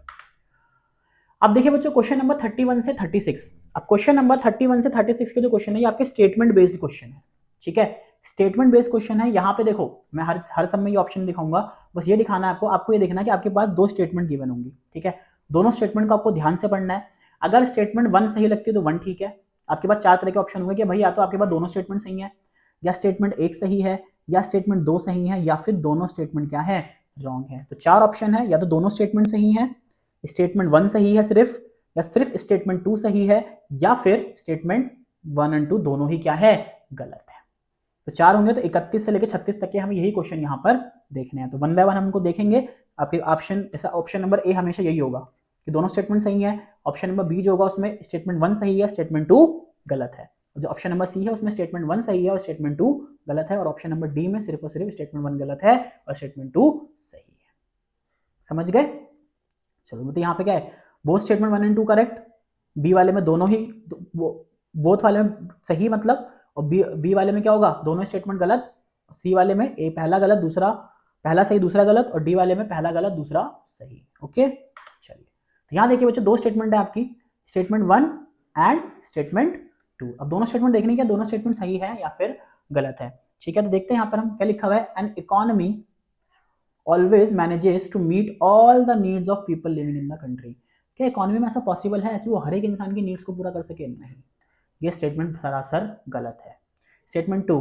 अब देखिए बच्चों क्वेश्चन नंबर 31 से 36। अब क्वेश्चन नंबर 31 से 36 के जो क्वेश्चन है ये आपके स्टेटमेंट बेस्ड क्वेश्चन है। ठीक है, स्टेटमेंट बेस्ड क्वेश्चन है। यहाँ पे देखो मैं हर सब में ये ऑप्शन दिखाऊंगा, बस ये दिखाना है आपको, आपको ये देखना है कि आपके पास दो स्टेटमेंट गिवन होंगी। ठीक है, दोनों स्टेटमेंट को आपको ध्यान से पढ़ना है। अगर स्टेटमेंट 1 सही लगती है तो 1 ठीक है। आपके पास 4 तरह के ऑप्शन होंगे कि भाई या तो आपके पास दोनों स्टेटमेंट सही है, या स्टेटमेंट 1 सही है, या स्टेटमेंट 2 सही है, या फिर दोनों स्टेटमेंट क्या है, रॉन्ग है। तो 4 ऑप्शन है, या तो दोनों स्टेटमेंट सही है, स्टेटमेंट 1 सही है सिर्फ, या सिर्फ स्टेटमेंट 2 सही है, या फिर स्टेटमेंट 1 एंड 2 दोनों ही क्या है, गलत है। तो 4 होंगे, तो 31 से लेकर 36 तक के हमें यही क्वेश्चन यहाँ पर देखने हैं। तो 1 बाय 1 हमको देखेंगे। आपके ऑप्शन ऐसा, ऑप्शन नंबर ए हमेशा यही होगा कि दोनों स्टेटमेंट सही है। ऑप्शन नंबर बी जो होगा उसमें स्टेटमेंट 1 सही है, स्टेटमेंट 2 गलत है। जो ऑप्शन नंबर सी है उसमें स्टेटमेंट 1 सही है और स्टेटमेंट 2 गलत है, और ऑप्शन नंबर डी में सिर्फ और सिर्फ स्टेटमेंट 1 गलत है और स्टेटमेंट 2 सही है। समझ गए, चलो तो यहाँ पे क्या है, both statement 1 and 2 correct, B वाले में दोनों ही, बोथ वाले में सही मतलब, और बी वाले में क्या होगा, दोनों स्टेटमेंट गलत, सी वाले में ए पहला गलत दूसरा, पहला सही दूसरा गलत, और डी वाले में पहला गलत दूसरा सही। ओके, चलिए तो यहाँ देखिए बच्चों दो स्टेटमेंट है आपकी, स्टेटमेंट 1 एंड स्टेटमेंट 2। अब दोनों स्टेटमेंट देखने के दोनों स्टेटमेंट सही है या फिर गलत है। ठीक है, तो देखते हैं यहाँ पर हम क्या लिखा हुआ है, an economy always manages to meet all the needs of people living in the country। क्या इकोनॉमी में ऐसा पॉसिबल है कि वो हर एक इंसान की नीड्स को पूरा कर सके, नहीं, ये स्टेटमेंट सरासर गलत है। Statement 2,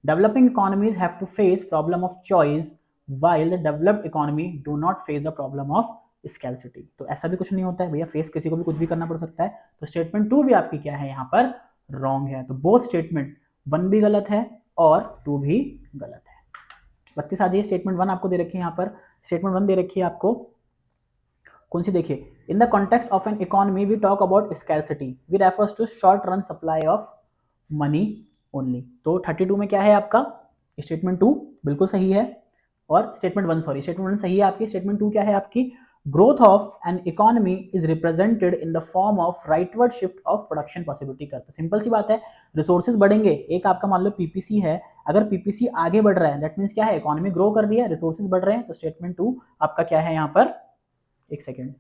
developing economies have to face problem of choice while the developed economy do not face the problem of scarcity. तो ऐसा भी कुछ नहीं होता है भैया, फेस किसी को भी कुछ भी करना पड़ सकता है। तो स्टेटमेंट 2 भी आपकी क्या है यहाँ पर, रॉन्ग है। तो बोथ स्टेटमेंट 1 भी गलत है और 2 भी गलत है। 32 आ जाइए, स्टेटमेंट 1 आपको दे रखी है यहाँ पर, स्टेटमेंट 1 दे रखी है आपको, कौन सी देखिए, in the context of an economy we talk about scarcity we refers to short run supply of money only. तो 32 में क्या है आपका, स्टेटमेंट 2 बिल्कुल सही है, और स्टेटमेंट 1 सॉरी, स्टेटमेंट 1 सही है आपकी, स्टेटमेंट 2 क्या है आपकी, growth of an economy is represented in the form of rightward shift of production possibility करता। सिंपल सी बात है, रिसोर्सेज बढ़ेंगे, एक आपका मान लो पीपीसी है, अगर पीपीसी आगे बढ़ रहा है दैट मीन्स क्या है, इकोनॉमी ग्रो कर रही है, रिसोर्सेज बढ़ रहे हैं, तो स्टेटमेंट 2 आपका क्या है यहाँ पर, एक second,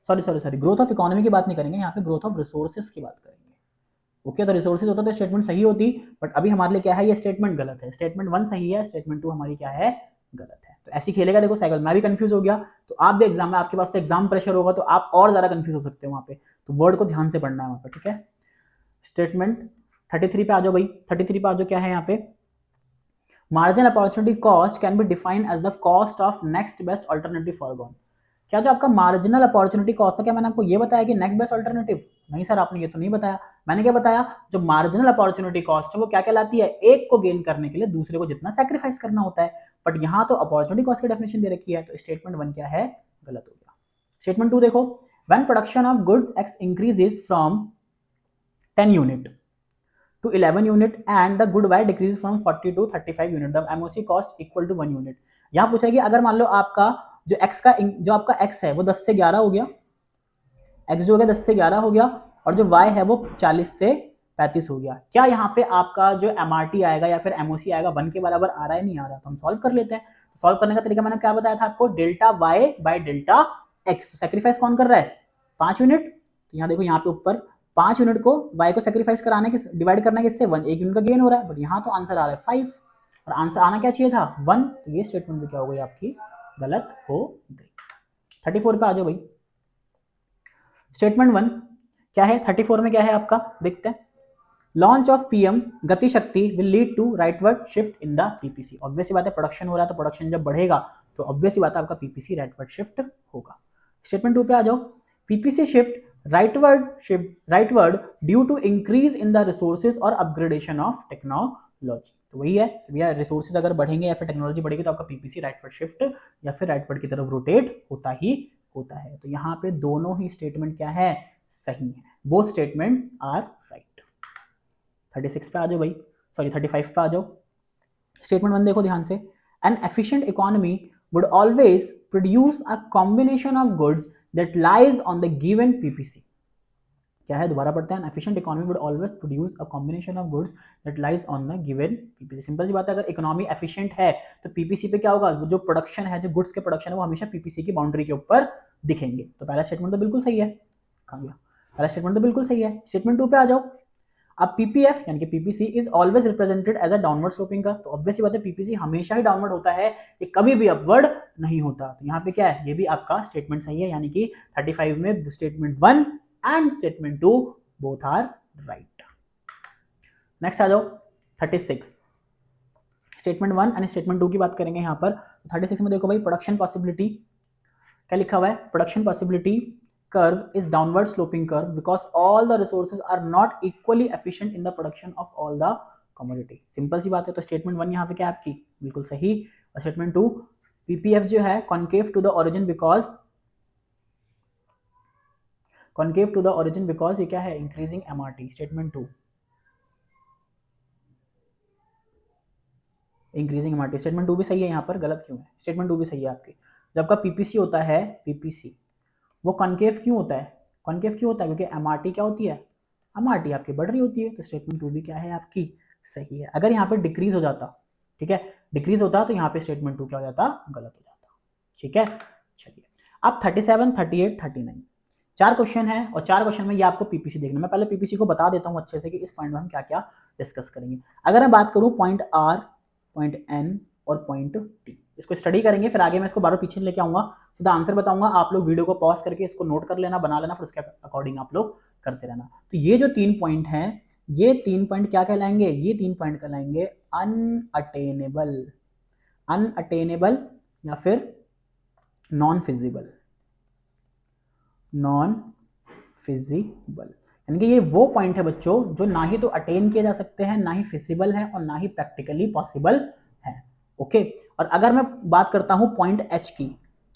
sorry growth of economy की बात नहीं करेंगे, यहाँ पे ग्रोथ ऑफ रिसोर्सेज की बात करेंगे। ओके तो रिसोर्सेज होता तो स्टेटमेंट सही होती, बट अभी हमारे लिए क्या है, ये स्टेटमेंट गलत है, स्टेटमेंट 1 सही है, स्टेटमेंट 2 हमारी क्या है, गलत है। तो ऐसी खेलेगा देखो साइकिल, मैं भी कंफ्यूज हो गया, तो आप भी एग्जाम में, आपके पास तो एग्जाम प्रेशर होगा तो आप और ज्यादा कंफ्यूज हो सकते हो वहां पे, तो वर्ड को ध्यान से पढ़ना है वहां पे, ठीक है। स्टेटमेंट 33 पे आ जाओ भाई, 33 पे आ जाओ, क्या है यहाँ पे, marginal opportunity cost can be defined as the cost of next best alternative forgone. क्या जो आपका मार्जिनल अपॉर्चुनिटी कॉस्ट है, क्या मैंने आपको ये बताया कि नेक्स्ट बेस्ट अल्टरनेटिव, नहीं सर आपने ये तो नहीं बताया, मैंने क्या बताया, जो मार्जिनल अपॉर्चुनिटी कॉस्ट है वो क्या कहलाती है, एक को गेन करने के लिए दूसरे को जितना सैक्रिफाइस करना होता है, बट यहाँ तो अपॉर्चुनिटी कॉस्ट की डेफिनेशन दे रखी है, तो स्टेटमेंट 1 क्या है, गलत हो गया। स्टेटमेंट 2 देखो, when production of good x increases from 10 unit to 11 unit and the good Y decreases from 40 to 35 unit, the MOC cost equal to 1 unit। यहाँ पूछा है कि अगर मान लो आपका जो x का जो आपका x है वो 10 से 11 हो गया, x जो हो गया 10 से 11 हो गया, और जो y है वो 40 से 35 हो गया, क्या यहाँ पे आपका जो MRT आएगा या फिर MOC आएगा 1 के बराबर आ रहा है, नहीं आ रहा, तो हम सॉल्व कर लेते हैं। सॉल्व करने का तरीका मैंने क्या बताया था आपको, delta y by delta x, sacrifice कौन कर रहा है, 5 यूनिट, तो यहाँ देखो यहाँ पे ऊपर 5 यूनिट को y को सैक्रिफाइस कराने के डिवाइड करने किससे 1, 1 यूनिट का गेन हो रहा है, बट यहाँ तो आंसर आ रहा है 5, और आंसर आना क्या चाहिए था 1, तो ये स्टेटमेंट भी क्या हो गई आपकी, गलत हो गई। 34 पे आ जाओ भाई, स्टेटमेंट 1 क्या है, 34 में क्या है आपका, देखते हैं, launch of PM Gati Shakti will lead to rightward shift in the PPC. Obvious सी बात है, प्रोडक्शन हो रहा है तो प्रोडक्शन जब बढ़ेगा तो ऑब्वियस सी बात है आपका पीपीसी राइटवर्ड शिफ्ट होगा। स्टेटमेंट 2 पे आ जाओ, PPC shift rightward due to increase in the resources और अपग्रेडेशन ऑफ टेक्नोलॉजी। तो वही है कि भैया रिसोर्सेज अगर बढ़ेंगे या फिर टेक्नोलॉजी बढ़ेगी तो आपका पीपीसी राइटवर्ड शिफ्ट या फिर राइटवर्ड की तरफ रोटेट होता ही होता है। तो यहाँ पे दोनों ही स्टेटमेंट क्या है, सही है, बोथ स्टेटमेंट आर राइट। 36 पे आ जाओ भाई, सॉरी 35 पे आ जाओ, स्टेटमेंट 1 देखो ध्यान से, N efficient economy would always produce a combination of goods that lies on the given PPC। क्या है, दोबारा पढ़ते हैं, efficient economy would always produce a combination of goods that lies on the given PPC। Simple सी बात है, अगर economy efficient है तो पीपीसी पे क्या होगा, जो प्रोडक्शन है, जो गुड्स के प्रोडक्शन है वो हमेशा पीपीसी की बाउंड्री के ऊपर दिखेंगे। तो पहला स्टेटमेंट तो बिल्कुल सही है, कहाँ गया, पहला स्टेटमेंट तो बिल्कुल सही है। स्टेटमेंट 2 पे आ जाओ, अब पीपीएफ यानी कि PPC is always represented as a downward sloping curve, तो ऑब्वियस सी बात है पीपीसी हमेशा ही डाउनवर्ड होता है, ये कभी भी अपवर्ड नहीं होता। तो यहाँ पे क्या है, ये भी आपका स्टेटमेंट सही है, यानी कि 35 में statement 1 and statement 2 both are right. Next आ जाओ 36, स्टेटमेंट 1 एंड स्टेटमेंट 2 की बात करेंगे यहाँ पर। 36 में देखो भाई, प्रोडक्शन पॉसिबिलिटी क्या लिखा हुआ है, production possibility curve is downward sloping curve because all the resources are not equally efficient in the production of all the commodity। Simple सी बात है, तो स्टेटमेंट 1 यहाँ पे क्या आपकी बिल्कुल सही, और स्टेटमेंट 2 पीपीएफ जो है concave to the origin because ये क्या है, increasing MRT. Statement 2 increasing MRT, statement 2 भी सही है, यहाँ पर गलत क्यों है, स्टेटमेंट 2 भी सही है आपकी। जब आपका पीपीसी होता है, पीपीसी वो कॉन्केव क्यों होता है, कॉन्केव क्यों होता है, क्योंकि एमआरटी क्या होती है, एमआरटी आपकी बढ़ रही होती है, तो स्टेटमेंट 2 भी क्या है आपकी सही है। अगर यहाँ पे डिक्रीज हो जाता, ठीक है, डिक्रीज होता तो यहाँ पे स्टेटमेंट 2 क्या हो जाता, गलत हो जाता, ठीक है। चलिए अब 37, 38, 39 4 क्वेश्चन है, और 4 क्वेश्चन में ये आपको पीपीसी देखना। मैं पहले पीपीसी को बता देता हूँ अच्छे से कि इस पॉइंट में हम क्या क्या डिस्कस करेंगे। अगर मैं बात करूँ पॉइंट आर, पॉइंट एन और पॉइंट टी, इसको स्टडी करेंगे, फिर आगे मैं इसको बार पीछे लेके आऊंगा, सीधा आंसर बताऊंगा, आप लोग वीडियो को पॉज करके इसको नोट कर लेना, बना लेना, फिर उसके अकॉर्डिंग आप लोग करते रहना। तो ये जो 3 पॉइंट हैं, ये 3 पॉइंट क्या कहलाएंगे, ये 3 पॉइंट कहलाएंगे अनअटेनेबल, अनअटेनेबल या फिर नॉन फिजिबल, नॉन फिजिबल, यानी कि ये वो पॉइंट है बच्चों जो ना ही तो अटेन किए जा सकते हैं, ना ही फिजिबल है, और ना ही प्रैक्टिकली पॉसिबल है। ओके, और अगर मैं बात करता हूं पॉइंट एच की,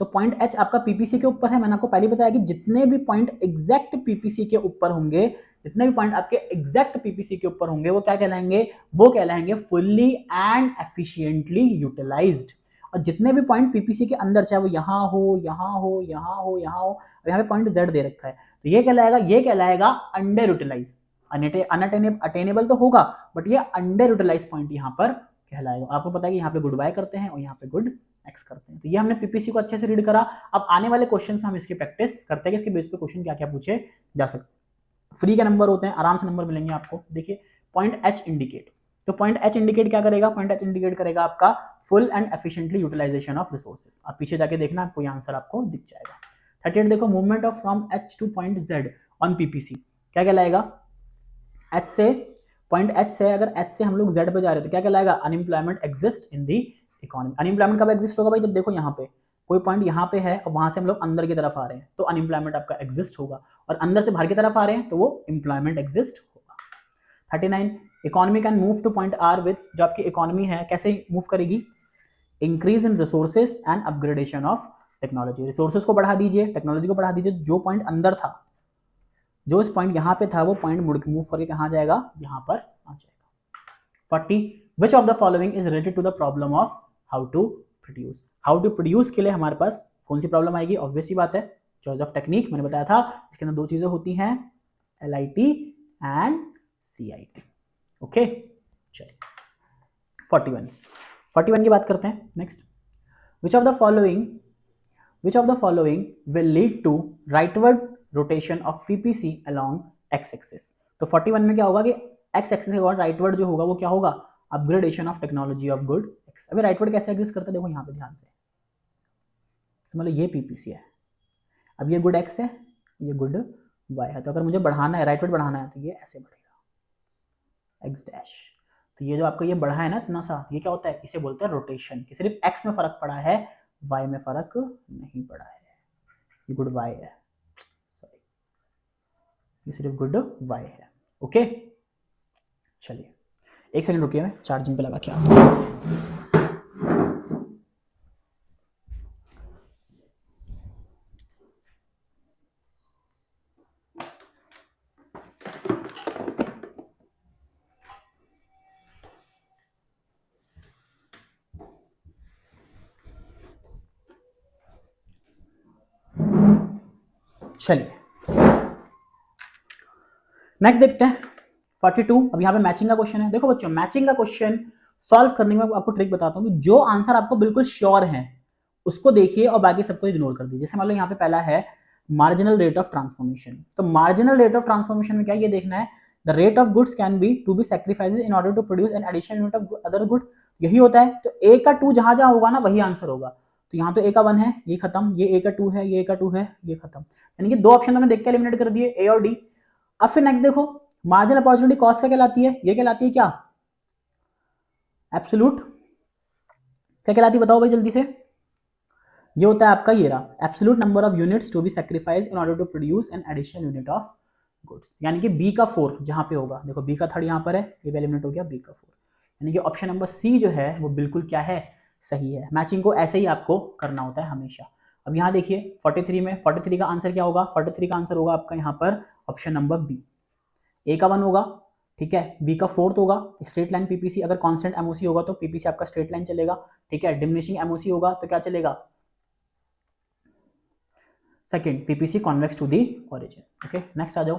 तो पॉइंट एच आपका पीपीसी के ऊपर है। मैंने आपको पहले बताया कि जितने भी पॉइंट एग्जैक्ट पीपीसी के ऊपर होंगे, जितने भी पॉइंट आपके एग्जैक्ट पीपीसी के ऊपर होंगे, वो क्या कहलाएंगे, वो कहलाएंगे फुल्ली एंड एफिशिएंटली यूटिलाइज्ड। और जितने भी पॉइंट पीपीसी के अंदर, चाहे वो यहाँ हो, यहाँ हो, यहाँ हो, यहाँ हो, और यहाँ पे पॉइंट जेड दे रखा है, तो ये कहलाएगा अंडर यूटिलाइज। अटेनेबल तो होगा बट ये अंडर यूटिलाइज पॉइंट यहाँ पर कहलाएगा। आपको पता है कि यहाँ पे गुड वाई करते हैं और यहाँ पे गुड एक्स करते हैं। तो ये हमने पीपीसी को अच्छे से रीड करा। अब आने वाले क्वेश्चन में हम इसकी प्रैक्टिस करते हैं कि इसके बेस पे क्वेश्चन क्या क्या पूछे जा सकते। फ्री के नंबर होते हैं, आराम से नंबर मिलेंगे आपको। देखिए पॉइंट एच इंडिकेट, तो पॉइंट एच इंडिकेट क्या करेगा, पॉइंट एच इंडिकेट करेगा आपका full and efficiently utilization of resources. आप पीछे जाके देखना, आपको ये आंसर आपको दिख जाएगा। 38 देखो, movement of from H two point Z on PPC, क्या कहलाएगा, एच से, पॉइंट एच से अगर एच से हम लोग जेड पे जा रहे हैं तो क्या कहलाएगा, unemployment exist in the economy. Unemployment कब एग्जिस्ट होगा भाई, जब देखो यहाँ पे कोई पॉइंट यहाँ पे है और वहां से हम लोग अंदर की तरफ आ रहे हैं तो अनएम्प्लॉयमेंट आपका एग्जिस्ट होगा, और अंदर से बाहर की तरफ आ रहे हैं तो वो एम्प्लॉयमेंट एग्जिस्ट होगा। 39, economy can move to point R with, जो आपकी इकोनॉमी है कैसे मूव करेगी, increase in resources and upgradation of technology. Resources को बढ़ा दीजिए, टेक्नोलॉजी को बढ़ा दीजिए। जो पॉइंट अंदर था, जो इस पॉइंट यहाँ पे था, वो पॉइंट मुड़ के मूव करके कहाँ जाएगा, यहाँ पर आ जाएगा। 40, which of the following is related to the problem of how to produce. How to produce के लिए हमारे पास कौन सी प्रॉब्लम आएगी, ऑब्वियस ही बात है चॉइस ऑफ टेक्निक। मैंने बताया था इसके अंदर दो चीजें होती हैं, LIT एंड CIT। ओके चलिए 41 की बात करते हैं next. Which of the following will lead to rightward rotation of PPC along X axis. तो 41 में क्या होगा कि एक्स एक्सिस के बाद राइटवर्ड जो होगा वो क्या होगा, upgradation of technology of good x. अभी राइटवर्ड कैसे एग्जिस्ट करता है, देखो यहाँ पे ध्यान से, तो मतलब ये पीपीसी है, अब ये गुड एक्स है, ये गुड वाई है। तो अगर मुझे बढ़ाना है, राइटवर्ड बढ़ाना है, तो ये ऐसे बढ़ेगा एक्स डैश। तो ये जो आपका ये बढ़ा है ना इतना सा, ये क्या होता है, इसे बोलते हैं रोटेशन, कि सिर्फ एक्स में फर्क पड़ा है, वाई में फर्क नहीं पड़ा है। ये गुड वाई है, सॉरी ये सिर्फ गुड वाई है। ओके चलिए एक सेकंड रुकिए, मैं चार्जिंग पे लगा के आता हूं। चलिए नेक्स्ट देखते हैं 42। अब यहाँ पे मैचिंग का क्वेश्चन है। देखो बच्चों, मैचिंग का क्वेश्चन सॉल्व करने में आपको ट्रिक बताता हूँ कि जो आंसर आपको बिल्कुल श्योर है उसको देखिए और बाकी सबको इग्नोर कर दीजिए। जैसे मान लो यहाँ पे पहला है मार्जिनल रेट ऑफ ट्रांसफॉर्मेशन। तो मार्जिनल रेट ऑफ ट्रांसफॉर्मेशन में क्या ये देखना है, the rate of goods can be to be sacrifices in order to produce an additional unit of other good. यही होता है। तो ए का 2 जहां जहां होगा ना वही आंसर होगा। तो यहाँ तो ए का 1 है, ये खत्म, ये ए का 2 है, ये ए का 2 है, ये खत्म। यानी कि दो ऑप्शन हमने देख के एलिमिनेट कर दिए, ए और डी। अब फिर नेक्स्ट देखो, मार्जिनल अपॉर्चुनिटी कॉस्ट क्या कहलाती है, ये कहलाती है क्या, एब्सोल्यूट। क्या कहलाती है बताओ भाई जल्दी से, ये होता है आपका ये रहा, absolute number of units to be sacrificed in order to produce an additional unit of goods. यानी कि बी का 4 जहां पे होगा, देखो बी का 3 यहाँ पर है, ये भी एलिमिनेट हो गया, बी का 4। यानी कि ऑप्शन नंबर सी जो है वो बिल्कुल क्या है, सही है। मैचिंग को ऐसे ही आपको करना होता है हमेशा। अब यहाँ देखिए 43 में, 43 का आंसर क्या होगा, 43 का आंसर होगा आपका यहाँ पर ऑप्शन नंबर बी। ए का 1 होगा, ठीक है, बी का 4 होगा, स्ट्रेट लाइन पीपीसी। अगर कांस्टेंट एमओसी होगा तो पीपीसी आपका स्ट्रेट लाइन चलेगा, ठीक है। डिमिनिशिंग एमओसी होगा तो क्या चलेगा, second PPC convex to the origin. Okay next आ जाओ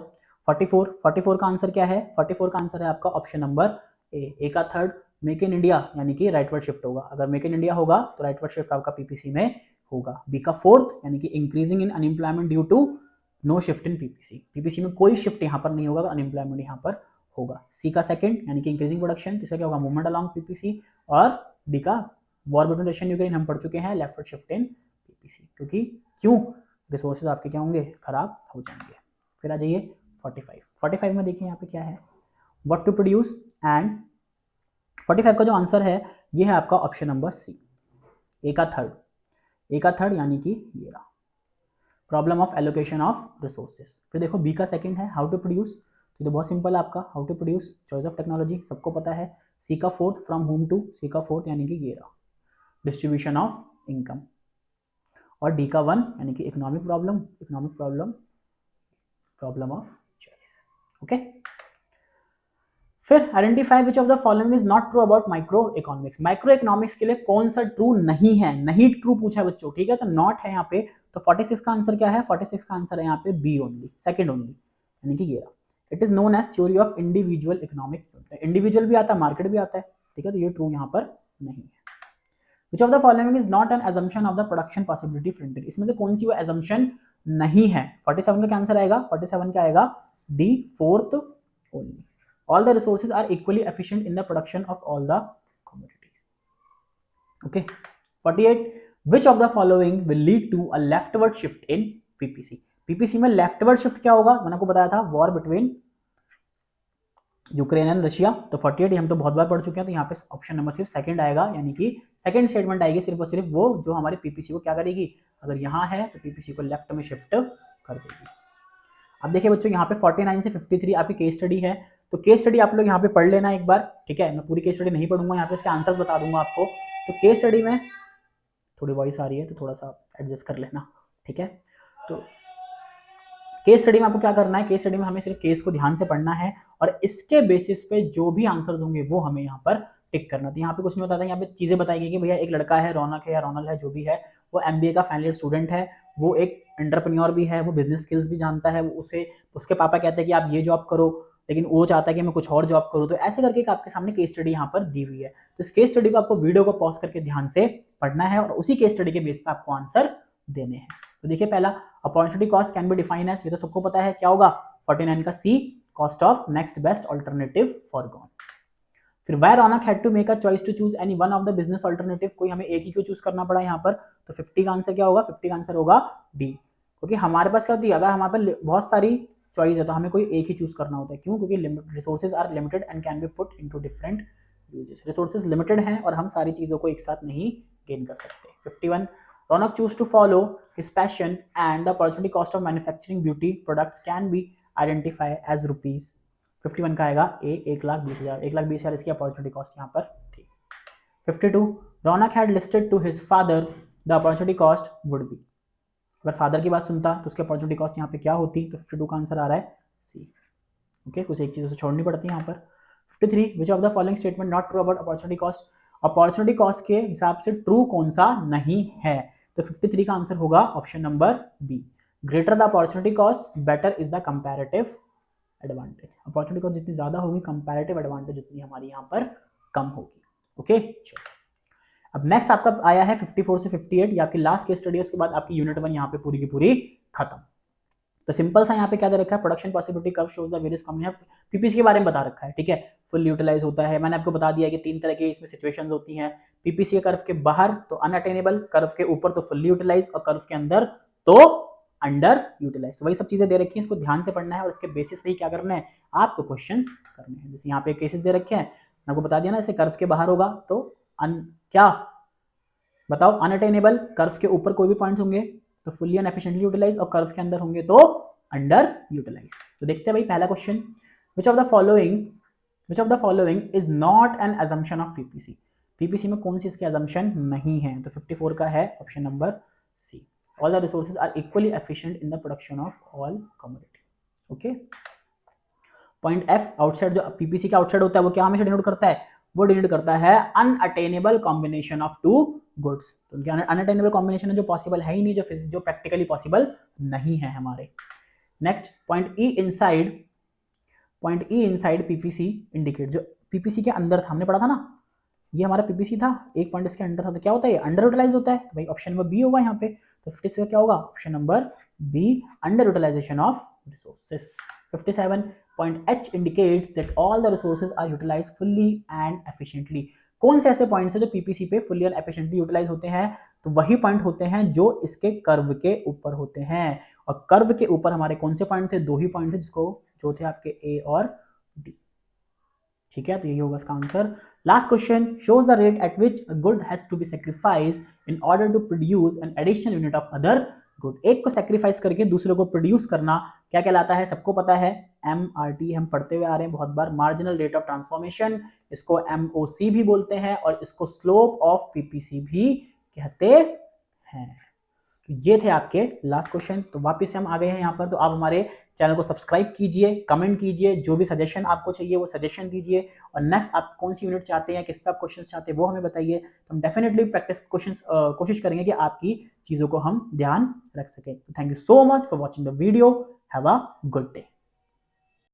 44 का आंसर क्या है, 44 का आंसर है आपका ऑप्शन नंबर ए का 3 मेक इन इंडिया, यानी कि राइटवर्ड शिफ्ट होगा। अगर मेक इन इंडिया होगा तो राइटवर्ड शिफ्ट आपका पीपीसी में होगा। बी का 4 यानी कि increasing in unemployment due to no shift in PPC, PPC में कोई शिफ्ट यहाँ पर नहीं होगा, अनएम्प्लॉयमेंट यहाँ पर होगा। सी का 2 यानी कि इंक्रीजिंग प्रोडक्शन, इसका क्या होगा, मूवमेंट अलॉन्ग पीपीसी। और डी का वॉर बिटवीन रशिया यूक्रेन हम पढ़ चुके हैं, लेफ्टवर्ड शिफ्ट इन पीपीसी, क्योंकि क्यों, रिसोर्सेज आपके क्या होंगे, खराब हो जाएंगे। फिर आ जाइए 45 में देखिए यहाँ पे क्या है, व्हाट टू प्रोड्यूस एंड 45 का जो आंसर है ये है आपका ऑप्शन नंबर सी, ए का 3 यानी कि ये रहा, problem of allocation of resources. फिर देखो बी का 2 है, हाउ टू प्रोड्यूस, तो बहुत सिंपल है आपका, how to produce, choice of technology सबको पता है। सी का 4 फ्रॉम होम टू, सी का 4 यानी कि ये रहा, डिस्ट्रीब्यूशन ऑफ इनकम। और डी का 1 यानी कि economic problem of choice. Okay फिर identify which of the following is not true about microeconomics. Microeconomics के लिए कौन सा ट्रू नहीं है, नहीं ट्रू पूछा है बच्चों, ठीक है, तो नॉट है यहाँ पे। तो 46 का आंसर क्या है, 46 का आंसर है यहाँ पे बी ओनली, सेकंड ओनली, यानी कि ये रहा। It is known as theory of individual economic, individual भी आता है, मार्केट भी आता है, ठीक है, तो ये ट्रू यहाँ पर नहीं है। Which of the following is not an assumption of the production possibility printed, इसमें से कौन सी वो assumption नहीं है। 47 का क्या आंसर आएगा, 47 का आएगा D, fourth only. All the resources are equally efficient in the production of all the commodities. Okay. 48. Which of the following will lead to a leftward shift in PPC? PPC में leftward shift क्या होगा, मैंने आपको बताया था, war between Ukraine and Russia. तो 48 हम तो बहुत बार पढ़ चुके हैं, तो यहाँ पे ऑप्शन नंबर सिर्फ सेकंड आएगा, यानी कि सेकंड स्टेटमेंट आएगी सिर्फ और सिर्फ वो जो हमारे पीपीसी को क्या करेगी, अगर यहाँ है तो पीपीसी को लेफ्ट में शिफ्ट कर देगी। अब देखिए बच्चों, यहाँ पे 49 से 53 आपकी केस स्टडी है, तो केस स्टडी आप लोग यहाँ पे पढ़ लेना एक बार, ठीक है। मैं पूरी केस स्टडी नहीं पढ़ूंगा, यहाँ पे इसके आंसर्स बता दूंगा आपको। तो केस स्टडी में थोड़ी वॉइस आ रही है तो थोड़ा सा एडजस्ट कर लेना, ठीक है। तो केस स्टडी में आपको क्या करना है, केस स्टडी में हमें सिर्फ केस को ध्यान से पढ़ना है और इसके बेसिस पे जो भी आंसर्स होंगे वो हमें यहाँ पर टिक करना। तो यहाँ पे कुछ नहीं होता था, यहाँ पे चीजें बताई गई कि भैया एक लड़का है, रौनक है या रोनल है, जो भी है, वो एमबीए का फाइनल ईयर स्टूडेंट है, वो एक एंटरप्रेन्योर भी है, वो बिजनेस स्किल्स भी जानता है, उसे उसके पापा कहते हैं कि आप ये जॉब करो, लेकिन वो चाहता है कि मैं कुछ और जॉब करूँ। तो ऐसे करके आपके सामने केस स्टडी यहाँ पर दी हुई है। तो इस केस स्टडी को आपको वीडियो को पॉज करके ध्यान से पढ़ना है और उसी केस स्टडी के बेस पे आपको आंसर देने हैं। तो देखिए पहला, opportunity cost can be define as, ये तो सबको पता है, क्या होगा, 49 का C, cost of next best alternative forgone. फिर why Raunak had to make a choice to choose any one of the business alternative, कोई हमें एक ही क्यों चूज करना पड़ा यहाँ पर। तो 50 का आंसर क्या होगा, 50 का आंसर होगा डी, क्योंकि हमारे पास क्या होती है, अगर हमारे पास बहुत सारी चॉइस है तो हमें कोई एक ही चूज करना होता है। क्यों, क्योंकि resources are limited and can be put into different uses. Resources limited हैं और हम सारी चीजों को एक साथ नहीं गेन कर सकते। 51, Ronak chose to follow his passion and the opportunity cost of manufacturing beauty products can be identified as rupees। 51 का आएगा ए, 1,20,000, 1,20,000 इसकी अपॉर्चुनिटी कॉस्ट यहाँ पर थी। 52, Ronak had listed to his father the opportunity cost would be, अगर father की बात सुनता तो उसकी अपॉर्चुनिटी कॉस्ट यहाँ पे क्या होती, तो 52 का आंसर आ रहा है सी। ओके, कुछ एक चीज उसे छोड़नी पड़ती है यहाँ पर। 53, विच of the following statement not true about opportunity cost, opportunity cost के हिसाब से ट्रू कौन सा नहीं है। तो 53 का आंसर होगा option number B, greater the opportunity cost better is the comparative advantage. Opportunity cost जितनी ज्यादा होगी, कंपैरेटिव एडवांटेज उतनी हमारी यहाँ पर कम होगी। ओके, चलो अब नेक्स्ट आपका आया है 54 से 58, ये आपकी लास्ट केस स्टडी है, उसके बाद आपकी यूनिट 1 यहाँ पे पूरी की पूरी खत्म। तो सिंपल सा यहाँ पे क्या दे रखा है, production possibility curve shows the various combination, PPC के बारे में बता रखा है, ठीक है। फुल यूटिलाइज होता है, मैंने आपको बता दिया कि 3 तरह के इसमें सिचुएशंस होती हैं। पीपीसी के कर्व के बाहर तो अनअटेनेबल, कर्व के ऊपर तो फुल यूटिलाइज और कर्व के अंदर तो अंडर यूटिलाइज। तो वही सब चीजें दे रखी हैं, इसको ध्यान से पढ़ना है और इसके बेसिस पे ही क्या करना है, आपको क्वेश्चंस करने हैं। जैसे यहाँ पे केसेस दे रखे हैं, मैं आपको बता दिया ना, जैसे कर्व के बाहर होगा तो क्या बताओ, अनअटेनेबल, कर्व के ऊपर कोई भी पॉइंट होंगे तो फुल्ली एंड एफिशिएंटली यूटिलाइज, और कर्व के अंदर होंगे तो अंडर यूटिलाइज। तो देखते हैं भाई पहला question, which of the following is not an assumption of PPC, PPC में कौन सी इसकी अजम्पशन नहीं है। तो 54 का है option number C, all the resources are equally efficient in the production of all commodity. Okay, point F, outside, जो PPC का आउटसाइड होता है वो क्या हमेशा डिनोट करता है, वो डिनोट करता है unattainable combination of two goods. तो उनके अनअटेनेबल कॉम्बिनेशन है जो पॉसिबल है ही नहीं, जो प्रैक्टिकली पॉसिबल नहीं है हमारे। नेक्स्ट पॉइंट ई इनसाइड पीपीसी इंडिकेट, जो पीपीसी के अंदर था, हमने पढ़ा था ना, ये हमारा पीपीसी था, एक पॉइंट इसके अंदर था, तो क्या होता है, अंडर यूटिलाइज होता है। तो भाई ऑप्शन नंबर बी होगा यहाँ पे। तो 56 क्या होगा, option number B, under utilization of resources. 57, point H indicates that all the resources are utilized fully and efficiently. कौन से ऐसे पॉइंट्स हैं जो पीपीसी पे फुल्ली एंड एफिशिएंटली यूटिलाइज होते हैं, तो वही पॉइंट होते हैं जो इसके कर्व के ऊपर होते हैं। और कर्व के ऊपर हमारे कौन से पॉइंट थे, 2 ही पॉइंट थे, जिसको जो थे आपके ए और डी, ठीक है। तो यही होगा इसका answer. Last question, shows the rate at which a good has to be sacrificed in order to produce an additional unit of other good. एक को सैक्रिफाइस करके दूसरे को प्रोड्यूस करना क्या कहलाता है, सबको पता है, MRT हम पढ़ते हुए आ रहे हैं बहुत बार, मार्जिनल रेट ऑफ ट्रांसफॉर्मेशन, इसको MOC भी बोलते हैं और इसको स्लोप ऑफ पीपीसी भी कहते हैं। तो ये थे आपके लास्ट क्वेश्चन। तो वापस से हम आ गए हैं यहाँ पर, तो आप हमारे चैनल को सब्सक्राइब कीजिए, कमेंट कीजिए, जो भी सजेशन आपको चाहिए वो सजेशन दीजिए, और नेक्स्ट आप कौन सी यूनिट चाहते हैं, किस पे आप क्वेश्चन चाहते हैं वो हमें बताइए। तो हम डेफिनेटली प्रैक्टिस क्वेश्चन कोशिश करेंगे कि आपकी चीज़ों को हम ध्यान रख सकें। Thank you so much for watching the video. Have a good day.